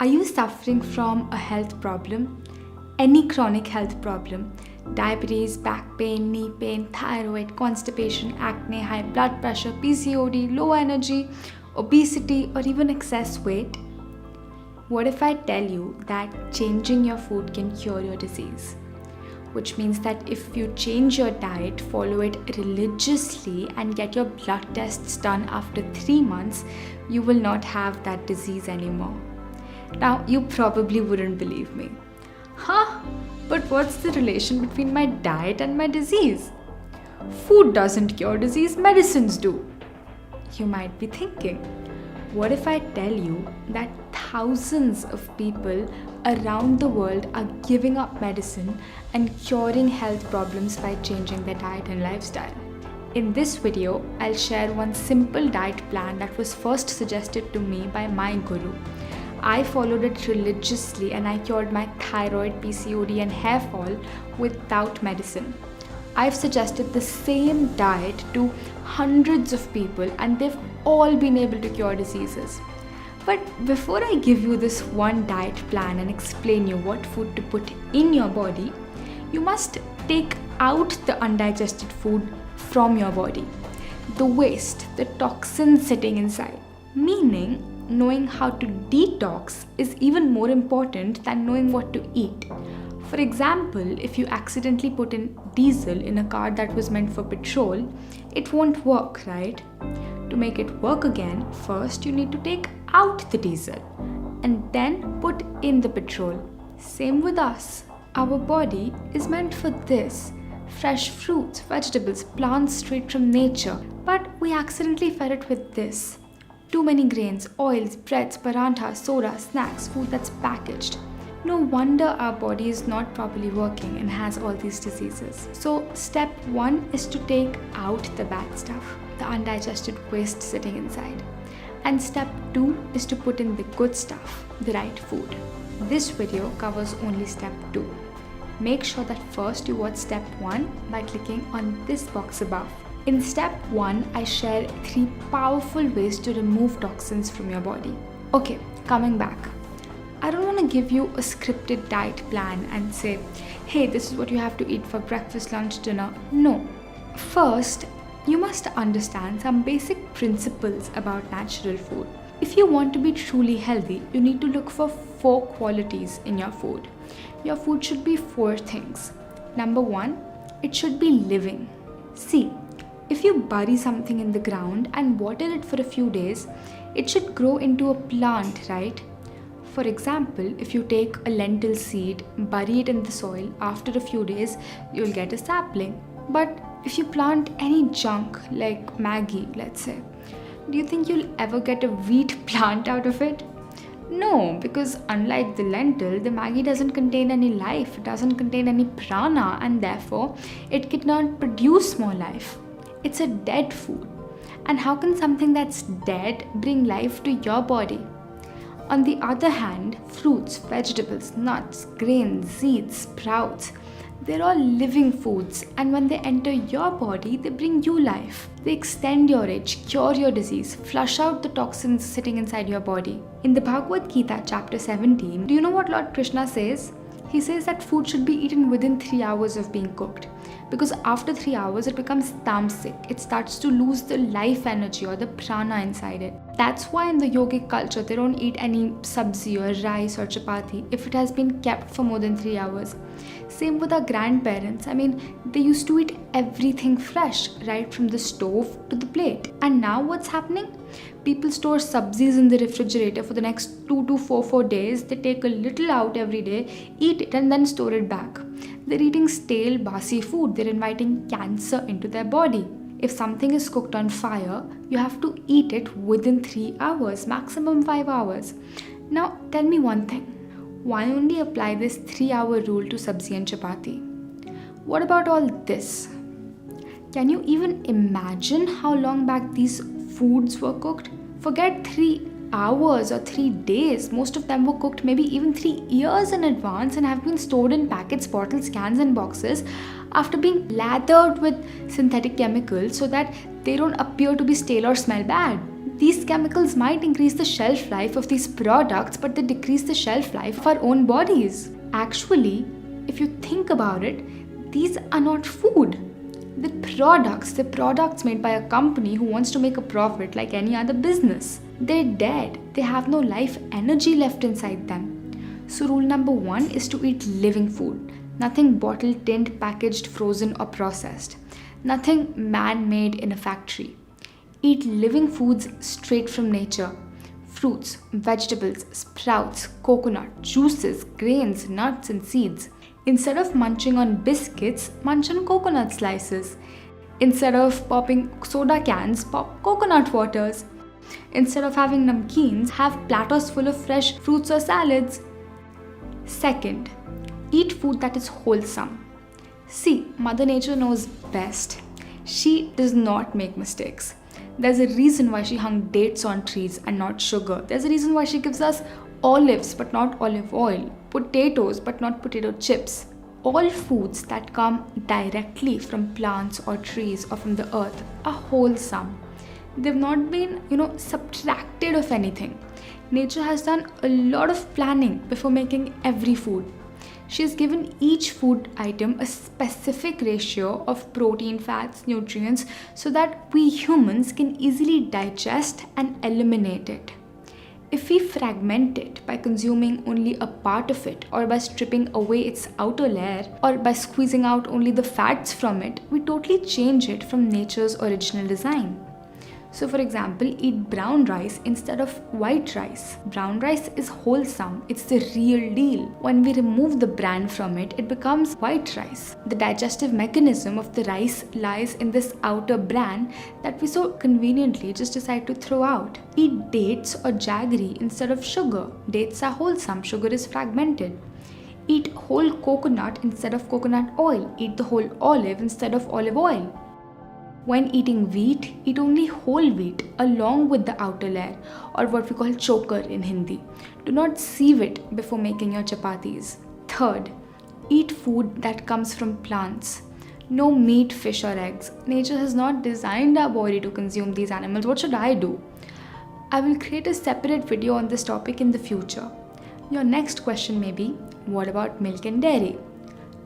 Are you suffering from a health problem? Any chronic health problem? Diabetes, back pain, knee pain, thyroid, constipation, acne, high blood pressure, PCOD, low energy, obesity, or even excess weight? What if I tell you that changing your food can cure your disease? Which means that if you change your diet, follow it religiously, and get your blood tests done after 3 months, you will not have that disease anymore. Now, you probably wouldn't believe me. Huh? But what's the relation between my diet and my disease? Food doesn't cure disease, medicines do. You might be thinking, what if I tell you that thousands of people around the world are giving up medicine and curing health problems by changing their diet and lifestyle? In this video, I'll share one simple diet plan that was first suggested to me by my guru. I followed it religiously and I cured my thyroid, PCOD and hair fall without medicine. I've suggested the same diet to hundreds of people and they've all been able to cure diseases. But before I give you this one diet plan and explain you what food to put in your body, you must take out the undigested food from your body. The waste, the toxins sitting inside. Meaning, knowing how to detox is even more important than knowing what to eat. For example, if you accidentally put in diesel in a car that was meant for petrol, it won't work, right? To make it work again, first you need to take out the diesel and then put in the petrol. Same with us. Our body is meant for this. Fresh fruits, vegetables, plants straight from nature. But we accidentally fed it with this. Too many grains, oils, breads, paranthas, soda, snacks, food that's packaged. No wonder our body is not properly working and has all these diseases. So step 1 is to take out the bad stuff, the undigested waste sitting inside. And step 2 is to put in the good stuff, the right food. This video covers only step 2. Make sure that first you watch step 1 by clicking on this box above. In step 1, I share 3 powerful ways to remove toxins from your body. Okay, coming back. I don't want to give you a scripted diet plan and say, hey, this is what you have to eat for breakfast, lunch, dinner. No. First, you must understand some basic principles about natural food. If you want to be truly healthy, you need to look for 4 qualities in your food. Your food should be 4 things. Number 1, it should be living. See, if you bury something in the ground and water it for a few days, it should grow into a plant, right? For example, if you take a lentil seed, bury it in the soil, after a few days, you'll get a sapling. But if you plant any junk like Maggi, let's say, do you think you'll ever get a wheat plant out of it? No, because unlike the lentil, the Maggi doesn't contain any life, it doesn't contain any prana, and therefore it cannot produce more life. It's a dead food. And how can something that's dead bring life to your body? On the other hand, fruits, vegetables, nuts, grains, seeds, sprouts, they're all living foods, and when they enter your body, they bring you life. They extend your age, cure your disease, flush out the toxins sitting inside your body. In the Bhagavad Gita, chapter 17, do you know what Lord Krishna says? He says that food should be eaten within 3 hours of being cooked. Because after 3 hours, it becomes tamasic. It starts to lose the life energy or the prana inside it. That's why in the yogic culture, they don't eat any sabzi or rice or chapati if it has been kept for more than 3 hours. Same with our grandparents. They used to eat everything fresh, right from the stove to the plate. And now what's happening? People store sabzis in the refrigerator for the next 2 to 4 days. They take a little out every day, eat it and then store it back. They're eating stale, basi food. They're inviting cancer into their body. If something is cooked on fire, you have to eat it within 3 hours, maximum 5 hours. Now, tell me one thing. Why only apply this 3-hour rule to sabzi and chapati? What about all this? Can you even imagine how long back these foods were cooked? Forget 3 hours or 3 days. Most of them were cooked maybe even 3 years in advance and have been stored in packets, bottles, cans and boxes after being lathered with synthetic chemicals so that they don't appear to be stale or smell bad. These chemicals might increase the shelf life of these products, but they decrease the shelf life of our own bodies. Actually, if you think about it, these are not food. The products made by a company who wants to make a profit like any other business. They're dead. They have no life energy left inside them. So rule number 1 is to eat living food. Nothing bottled, tinned, packaged, frozen or processed. Nothing man-made in a factory. Eat living foods straight from nature. Fruits, vegetables, sprouts, coconut, juices, grains, nuts and seeds. Instead of munching on biscuits, munch on coconut slices. Instead of popping soda cans, pop coconut waters. Instead of having namkeens, have platters full of fresh fruits or salads. Second, eat food that is wholesome. See, Mother Nature knows best. She does not make mistakes. There's a reason why she hung dates on trees and not sugar. There's a reason why she gives us olives but not olive oil, potatoes but not potato chips. All foods that come directly from plants or trees or from the earth are wholesome. They've not been, subtracted of anything. Nature has done a lot of planning before making every food. She has given each food item a specific ratio of protein, fats, nutrients so that we humans can easily digest and eliminate it. If we fragment it by consuming only a part of it, or by stripping away its outer layer, or by squeezing out only the fats from it, we totally change it from nature's original design. So for example, eat brown rice instead of white rice. Brown rice is wholesome, it's the real deal. When we remove the bran from it, it becomes white rice. The digestive mechanism of the rice lies in this outer bran that we so conveniently just decide to throw out. Eat dates or jaggery instead of sugar. Dates are wholesome, sugar is fragmented. Eat whole coconut instead of coconut oil. Eat the whole olive instead of olive oil. When eating wheat, eat only whole wheat along with the outer layer, or what we call chokar in Hindi. Do not sieve it before making your chapatis. Third, eat food that comes from plants. No meat, fish or eggs. Nature has not designed our body to consume these animals. What should I do? I will create a separate video on this topic in the future. Your next question may be, what about milk and dairy?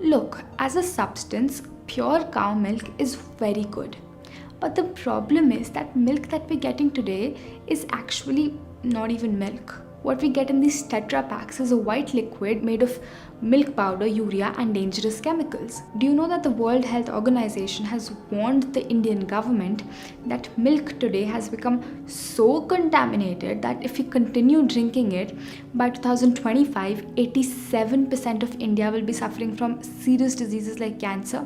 Look, as a substance, pure cow milk is very good. But the problem is that milk that we're getting today is actually not even milk. What we get in these Tetra packs is a white liquid made of milk powder, urea and dangerous chemicals. Do you know that the World Health Organization has warned the Indian government that milk today has become so contaminated that if we continue drinking it, by 2025, 87% of India will be suffering from serious diseases like cancer.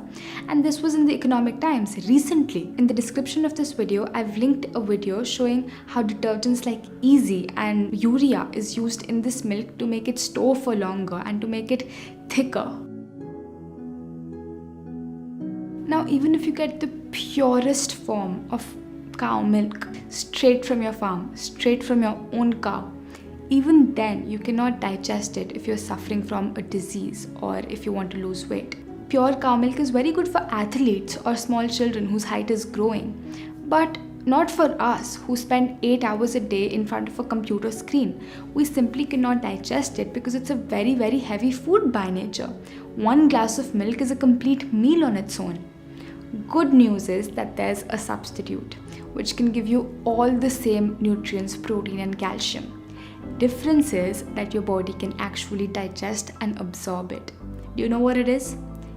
And this was in the Economic Times recently. In the description of this video, I've linked a video showing how detergents like Easy and urea is used in this milk to make it store for longer and to make it thicker. Now, even if you get the purest form of cow milk straight from your farm, straight from your own cow, even then you cannot digest it if you're suffering from a disease or if you want to lose weight. Pure cow milk is very good for athletes or small children whose height is growing, but not for us who spend 8 hours a day in front of a computer screen. We simply cannot digest it because it's a very, very heavy food by nature. One glass of milk is a complete meal on its own. Good news is that there's a substitute which can give you all the same nutrients, protein and calcium. Difference is that your body can actually digest and absorb it. Do you know what it is?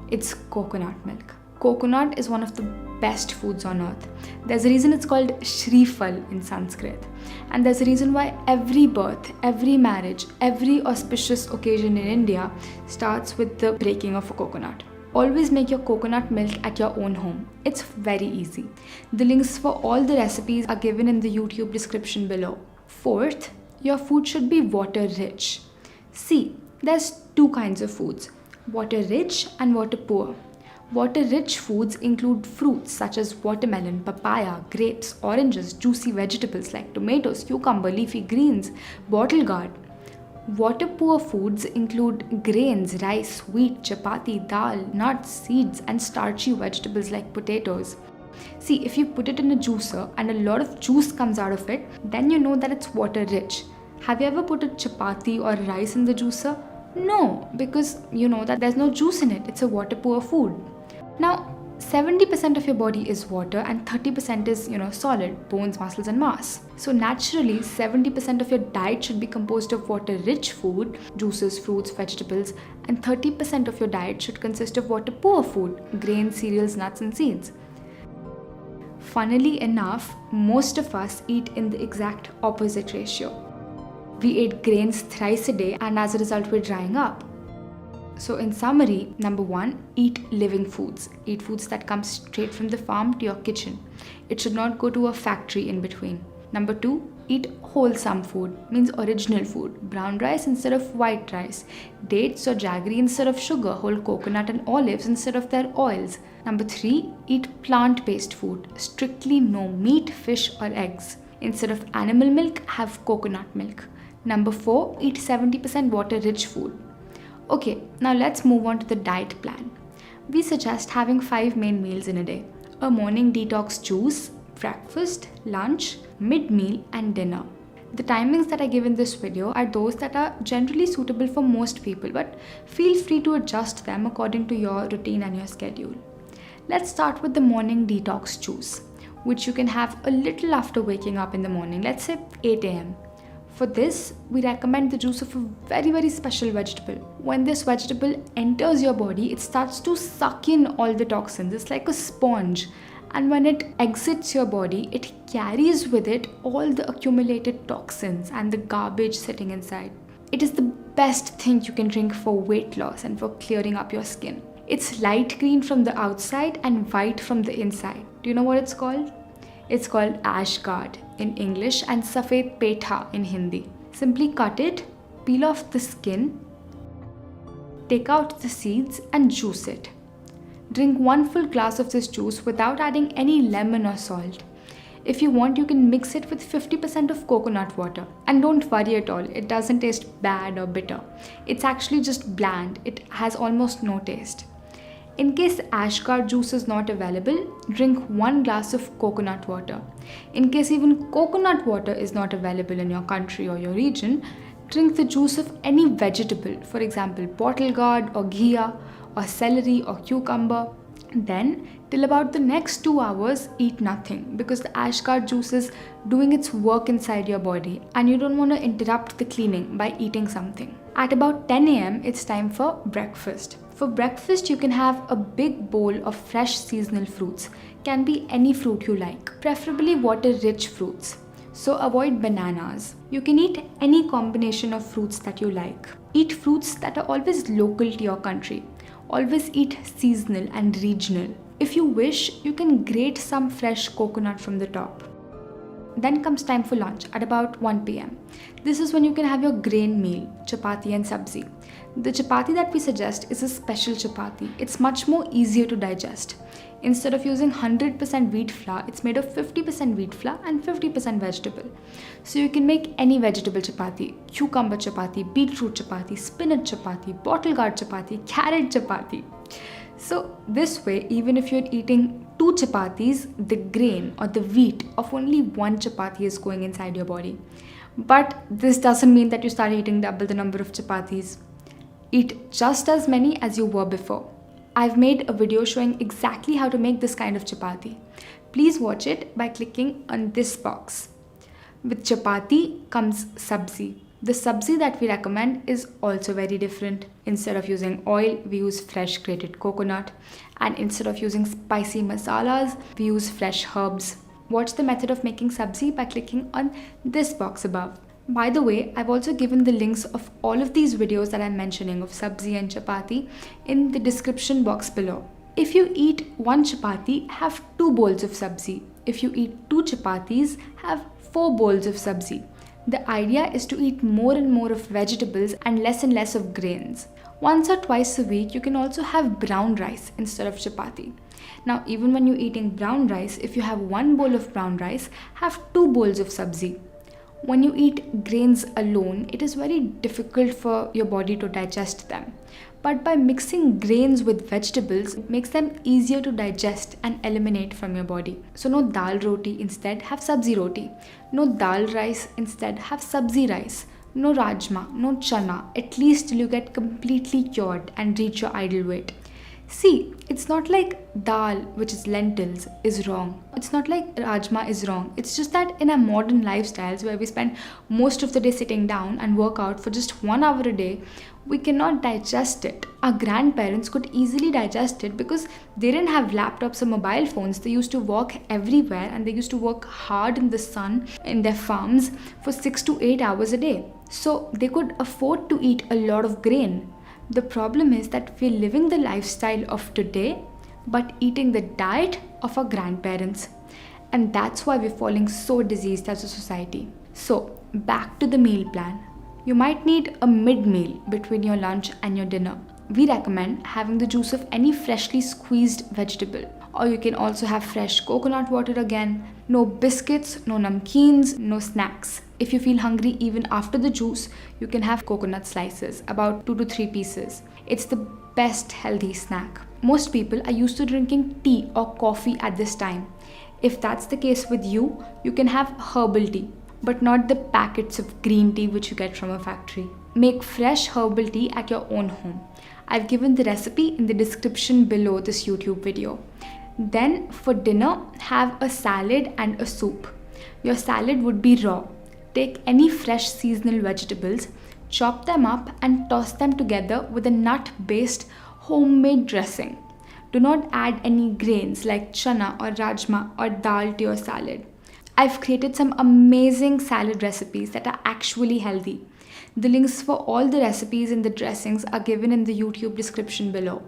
It's coconut milk. Coconut is one of the best foods on earth. There's a reason it's called Shreefal in Sanskrit. And there's a reason why every birth, every marriage, every auspicious occasion in India starts with the breaking of a coconut. Always make your coconut milk at your own home. It's very easy. The links for all the recipes are given in the YouTube description below. Fourth, your food should be water rich. See, there's two kinds of foods, water rich and water poor. Water-rich foods include fruits such as watermelon, papaya, grapes, oranges, juicy vegetables like tomatoes, cucumber, leafy greens, bottle gourd. Water-poor foods include grains, rice, wheat, chapati, dal, nuts, seeds, and starchy vegetables like potatoes. See, if you put it in a juicer and a lot of juice comes out of it, then you know that it's water rich. Have you ever put a chapati or rice in the juicer? No, because you know that there's no juice in it. It's a water poor food. Now, 70% of your body is water and 30% is, solid, bones, muscles and mass. So naturally, 70% of your diet should be composed of water-rich food, juices, fruits, vegetables, and 30% of your diet should consist of water-poor food, grains, cereals, nuts and seeds. Funnily enough, most of us eat in the exact opposite ratio. We eat grains thrice a day and as a result we're drying up. So in summary, number 1, eat living foods. Eat foods that come straight from the farm to your kitchen. It should not go to a factory in between. Number 2, eat wholesome food, means original food. Brown rice instead of white rice. Dates or jaggery instead of sugar. Whole coconut and olives instead of their oils. Number 3, eat plant-based food. Strictly no meat, fish or eggs. Instead of animal milk, have coconut milk. Number 4, eat 70% water-rich food. Okay, now let's move on to the diet plan. We suggest having 5 main meals in a day. A morning detox juice, breakfast, lunch, mid-meal and dinner. The timings that I give in this video are those that are generally suitable for most people, but feel free to adjust them according to your routine and your schedule. Let's start with the morning detox juice, which you can have a little after waking up in the morning, let's say 8 a.m. For this, we recommend the juice of a very, very special vegetable. When this vegetable enters your body, it starts to suck in all the toxins. It's like a sponge. And when it exits your body, it carries with it all the accumulated toxins and the garbage sitting inside. It is the best thing you can drink for weight loss and for clearing up your skin. It's light green from the outside and white from the inside. Do you know what it's called? It's called Ashgard in English and Safed Petha in Hindi. Simply cut it, peel off the skin, take out the seeds and juice it. Drink 1 full glass of this juice without adding any lemon or salt. If you want, you can mix it with 50% of coconut water. And don't worry at all, it doesn't taste bad or bitter. It's actually just bland. It has almost no taste. In case Ashgard juice is not available, drink 1 glass of coconut water. In case even coconut water is not available in your country or your region, drink the juice of any vegetable, for example, bottle gourd or ghea or celery or cucumber. Then, till about the next 2 hours, eat nothing because the Ashgard juice is doing its work inside your body and you don't want to interrupt the cleaning by eating something. At about 10 a.m., it's time for breakfast. For breakfast, you can have a big bowl of fresh seasonal fruits. Can be any fruit you like, preferably water-rich fruits. So avoid bananas. You can eat any combination of fruits that you like. Eat fruits that are always local to your country. Always eat seasonal and regional. If you wish, you can grate some fresh coconut from the top. Then comes time for lunch at about 1 p.m. This is when you can have your grain meal, chapati and sabzi. The chapati that we suggest is a special chapati. It's much more easier to digest. Instead of using 100% wheat flour, it's made of 50% wheat flour and 50% vegetable. So you can make any vegetable chapati, cucumber chapati, beetroot chapati, spinach chapati, bottle gourd chapati, carrot chapati. So this way, even if you're eating 2 chapatis, the grain or the wheat of only 1 chapati is going inside your body. But this doesn't mean that you start eating double the number of chapatis. Eat just as many as you were before. I've made a video showing exactly how to make this kind of chapati. Please watch it by clicking on this box. With chapati comes sabzi. The sabzi that we recommend is also very different. Instead of using oil, we use fresh grated coconut. And instead of using spicy masalas, we use fresh herbs. Watch the method of making sabzi by clicking on this box above. By the way, I've also given the links of all of these videos that I'm mentioning of sabzi and chapati in the description box below. If you eat 1 chapati, have 2 bowls of sabzi. If you eat 2 chapatis, have 4 bowls of sabzi. The idea is to eat more and more of vegetables and less of grains. Once or twice a week, you can also have brown rice instead of chapati. Now, even when you're eating brown rice, if you have 1 bowl of brown rice, have 2 bowls of sabzi. When you eat grains alone, it is very difficult for your body to digest them. But by mixing grains with vegetables, it makes them easier to digest and eliminate from your body. So no dal roti, instead have sabzi roti. No dal rice, instead have sabzi rice. No rajma, no chana, at least till you get completely cured and reach your ideal weight. See, it's not like dal, which is lentils, is wrong. It's not like rajma is wrong. It's just that in our modern lifestyles where we spend most of the day sitting down and work out for just 1 hour a day, we cannot digest it. Our grandparents could easily digest it because they didn't have laptops or mobile phones. They used to walk everywhere and they used to work hard in the sun in their farms for 6 to 8 hours a day. So they could afford to eat a lot of grain. The problem is that we're living the lifestyle of today but eating the diet of our grandparents. And that's why we're falling so diseased as a society. So, back to the meal plan. You might need a mid-meal between your lunch and your dinner. We recommend having the juice of any freshly squeezed vegetable. Or you can also have fresh coconut water again. No biscuits, no namkeens, no snacks. If you feel hungry even after the juice, you can have coconut slices, about 2 to 3 pieces. It's the best healthy snack. Most people are used to drinking tea or coffee at this time. If that's the case with you, you can have herbal tea, but not the packets of green tea which you get from a factory. Make fresh herbal tea at your own home. I've given the recipe in the description below this YouTube video. Then for dinner, have a salad and a soup. Your salad would be raw. Take any fresh seasonal vegetables, chop them up and toss them together with a nut-based homemade dressing. Do not add any grains like chana or rajma or dal to your salad. I've created some amazing salad recipes that are actually healthy. The links for all the recipes and the dressings are given in the YouTube description below.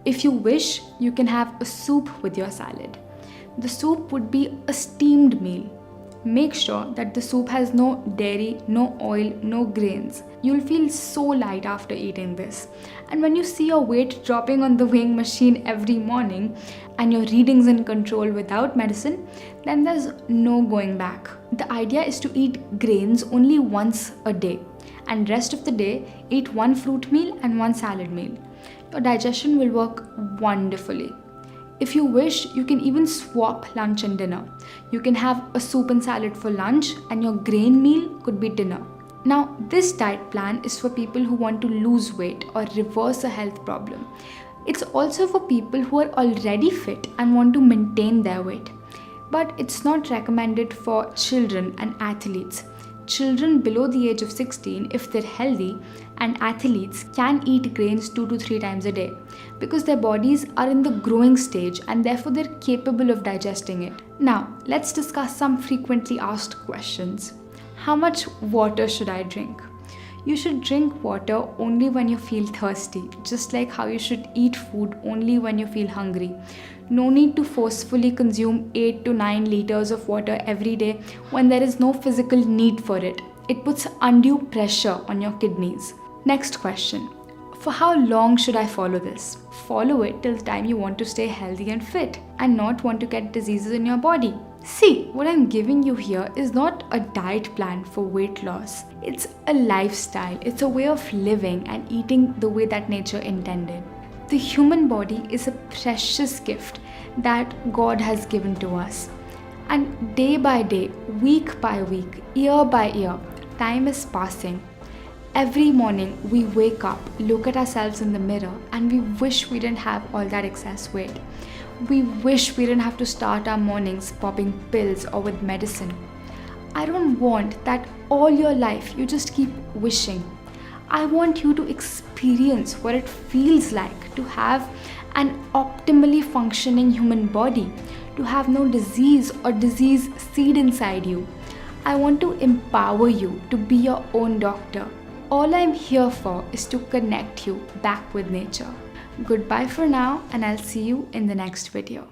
If you wish, you can have a soup with your salad. The soup would be a steamed meal. Make sure that the soup has no dairy, no oil, no grains. You'll feel so light after eating this. And when you see your weight dropping on the weighing machine every morning and your readings in control without medicine, then there's no going back. The idea is to eat grains only once a day, and rest of the day eat 1 fruit meal and 1 salad meal. Your digestion will work wonderfully. If you wish, you can even swap lunch and dinner. You can have a soup and salad for lunch and your grain meal could be dinner. Now, this diet plan is for people who want to lose weight or reverse a health problem. It's also for people who are already fit and want to maintain their weight. But it's not recommended for children and athletes. Children below the age of 16, if they're healthy, and athletes can eat grains 2 to 3 times a day because their bodies are in the growing stage and therefore they're capable of digesting it. Now, let's discuss some frequently asked questions. How much water should I drink? You should drink water only when you feel thirsty, just like how you should eat food only when you feel hungry. No need to forcefully consume 8 to 9 liters of water every day when there is no physical need for it. It puts undue pressure on your kidneys. Next question. For how long should I follow this? Follow it till the time you want to stay healthy and fit and not want to get diseases in your body. See, what I'm giving you here is not a diet plan for weight loss. It's a lifestyle. It's a way of living and eating the way that nature intended. The human body is a precious gift that God has given to us. And day by day, week by week, year by year, time is passing. Every morning we wake up, look at ourselves in the mirror, and we wish we didn't have all that excess weight. We wish we didn't have to start our mornings popping pills or with medicine. I don't want that all your life you just keep wishing. I want you to experience what it feels like to have an optimally functioning human body, to have no disease or disease seed inside you. I want to empower you to be your own doctor. All I'm here for is to connect you back with nature. Goodbye for now, and I'll see you in the next video.